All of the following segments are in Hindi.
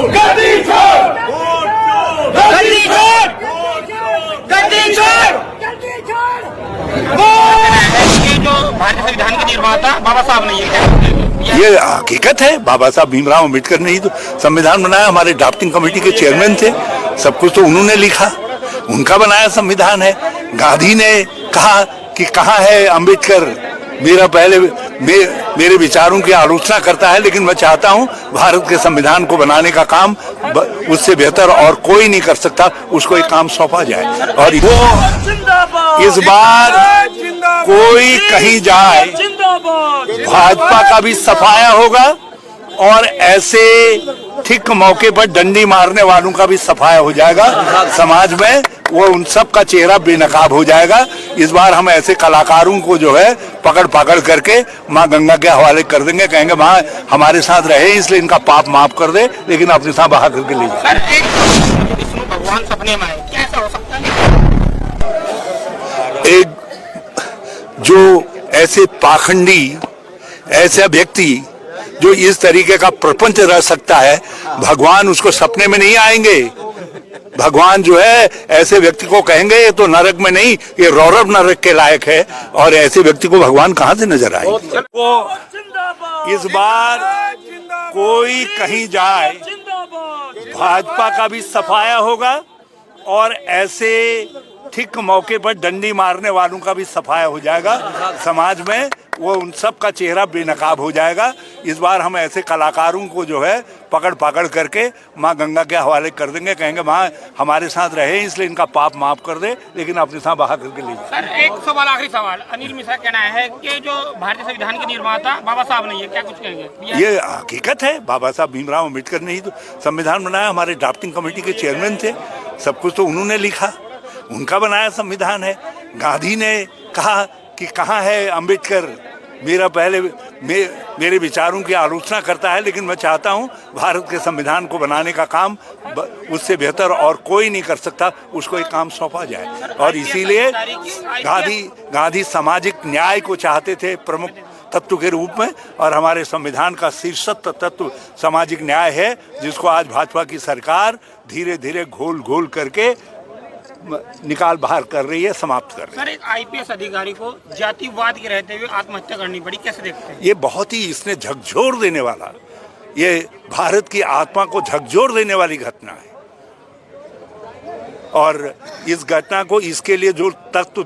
गद्दी छोड़, गद्दी छोड़, गद्दी छोड़। ये जो भारतीय संविधान के निर्माता बाबा साहब ने ये हकीकत है। बाबा साहब भीमराव अम्बेडकर ने ही तो संविधान बनाया। हमारे ड्राफ्टिंग कमेटी के चेयरमैन थे। सब कुछ तो उन्होंने लिखा, उनका बनाया संविधान है। गांधी ने कहा कि कहाँ है अम्बेडकर, मेरे विचारों की आलोचना करता है, लेकिन मैं चाहता हूँ भारत के संविधान को बनाने का काम उससे बेहतर और कोई नहीं कर सकता, उसको एक काम सौंपा जाए। और वो इस बार कोई कहीं जाए, भाजपा का भी सफाया होगा और ऐसे ठीक मौके पर डंडी मारने वालों का भी सफाया हो जाएगा समाज में। वो उन सब का चेहरा बेनकाब हो जाएगा। इस बार हम ऐसे कलाकारों को जो है पकड़ पकड़ करके माँ गंगा के हवाले कर देंगे। कहेंगे माँ हमारे साथ रहे इसलिए इनका पाप माफ कर दे, लेकिन अपने साथ बहा करके ले जाए। विष्णु भगवान सपने में आए, कैसा हो सकता है? एक जो ऐसे पाखंडी, ऐसा व्यक्ति जो इस तरीके का प्रपंच रह सकता है, भगवान उसको सपने में नहीं आएंगे। भगवान जो है ऐसे व्यक्ति को कहेंगे ये तो नरक में नहीं, ये रौरव नरक के लायक है। और ऐसे व्यक्ति को भगवान कहाँ से नजर आएंगे? वो इस बार कोई कहीं जाए, भाजपा का भी सफाया होगा और ऐसे ठीक मौके पर डंडी मारने वालों का भी सफाया हो जाएगा समाज में। वो उन सब का चेहरा बेनकाब हो जाएगा। इस बार हम ऐसे कलाकारों को जो है पकड़ पकड़ करके माँ गंगा के हवाले कर देंगे। कहेंगे माँ हमारे साथ रहे इसलिए इनका पाप माफ कर दे, लेकिन अपने साथ बहा करके ले जाए। सर एक सवाल, आखिरी सवाल। अनिल मिश्रा कहना है कि जो भारतीय संविधान के निर्माता बाबा साहब ने, ये क्या कुछ कहेंगे? ये हकीकत है। बाबा साहब भीमराव अम्बेडकर ने ही तो संविधान बनाया। हमारे ड्राफ्टिंग कमेटी के चेयरमैन थे। सब कुछ तो उन्होंने लिखा, उनका बनाया संविधान है। गांधी ने कहा कि कहाँ है अम्बेडकर, मेरे विचारों की आलोचना करता है, लेकिन मैं चाहता हूँ भारत के संविधान को बनाने का काम उससे बेहतर और कोई नहीं कर सकता, उसको एक काम सौंपा जाए। और इसीलिए गांधी सामाजिक न्याय को चाहते थे प्रमुख तत्व के रूप में, और हमारे संविधान का शीर्षक तत्व सामाजिक न्याय है, जिसको आज भाजपा की सरकार धीरे धीरे घोल घोल करके निकाल बाहर कर रही है, समाप्त कर रही है। सर एक आईपीएस अधिकारी को जातिवाद के रहते हुए आत्महत्या करनी पड़ी, कैसे देखते हैं? ये बहुत ही इसने झकझोर देने वाला, ये भारत की आत्मा को झकझोर देने वाली घटना है। और इस घटना को, इसके लिए जो तत्व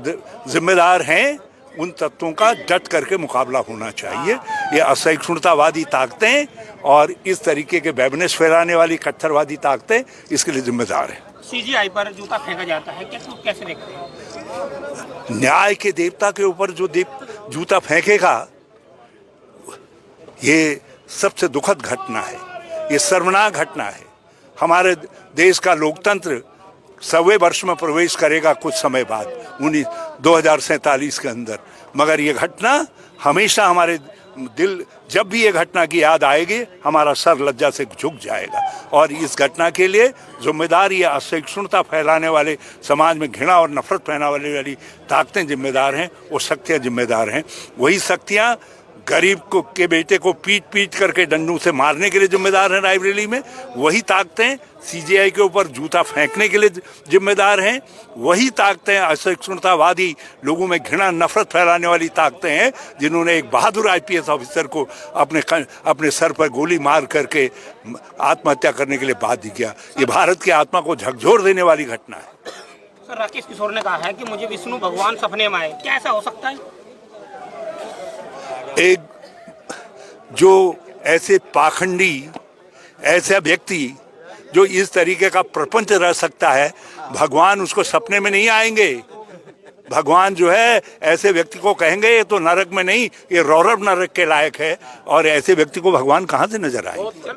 जिम्मेदार हैं, उन तत्वों का डट करके मुकाबला होना चाहिए। ये असहिष्णुतावादी ताकतें और इस तरीके के बैबनेस फैलाने वाली कट्टरवादी ताकतें इसके लिए जिम्मेदार हैं। सीजीआई पर जूता फेंका जाता है, कैसे देखते हैं? न्याय के देवता के ऊपर जो जूता फेंकेगा, ये सबसे दुखद घटना है, ये शर्मनाक घटना है। हमारे देश का लोकतंत्र 100वें वर्ष में प्रवेश करेगा कुछ समय बाद, 2047 के अंदर। मगर ये घटना हमेशा हमारे दिल, जब भी ये घटना की याद आएगी, हमारा सर लज्जा से झुक जाएगा। और इस घटना के लिए जिम्मेदार ये असहिष्णुता फैलाने वाले, समाज में घृणा और नफरत फैलाने वाली ताकतें जिम्मेदार हैं, वो शक्तियाँ जिम्मेदार हैं। वही शक्तियाँ गरीब के बेटे को पीट पीट करके डंडों से मारने के लिए जिम्मेदार हैं रायबरेली में। वही ताकतें सीजीआई के ऊपर जूता फेंकने के लिए जिम्मेदार हैं। वही ताकतें असहिष्णुतावादी, लोगों में घृणा नफरत फैलाने वाली ताकतें हैं, जिन्होंने एक बहादुर आईपीएस ऑफिसर को अपने सर पर गोली मार करके आत्महत्या करने के लिए बाध्य किया। ये भारत की आत्मा को झकझोर देने वाली घटना है। सर राकेश किशोर ने कहा है कि मुझे विष्णु भगवान सपने में आए, क्या ऐसा हो सकता है? एक जो ऐसे पाखंडी, ऐसा व्यक्ति जो इस तरीके का प्रपंच रह सकता है, भगवान उसको सपने में नहीं आएंगे। भगवान जो है ऐसे व्यक्ति को कहेंगे ये तो नरक में नहीं, ये रौरव नरक के लायक है। और ऐसे व्यक्ति को भगवान कहाँ से नजर आएंगे?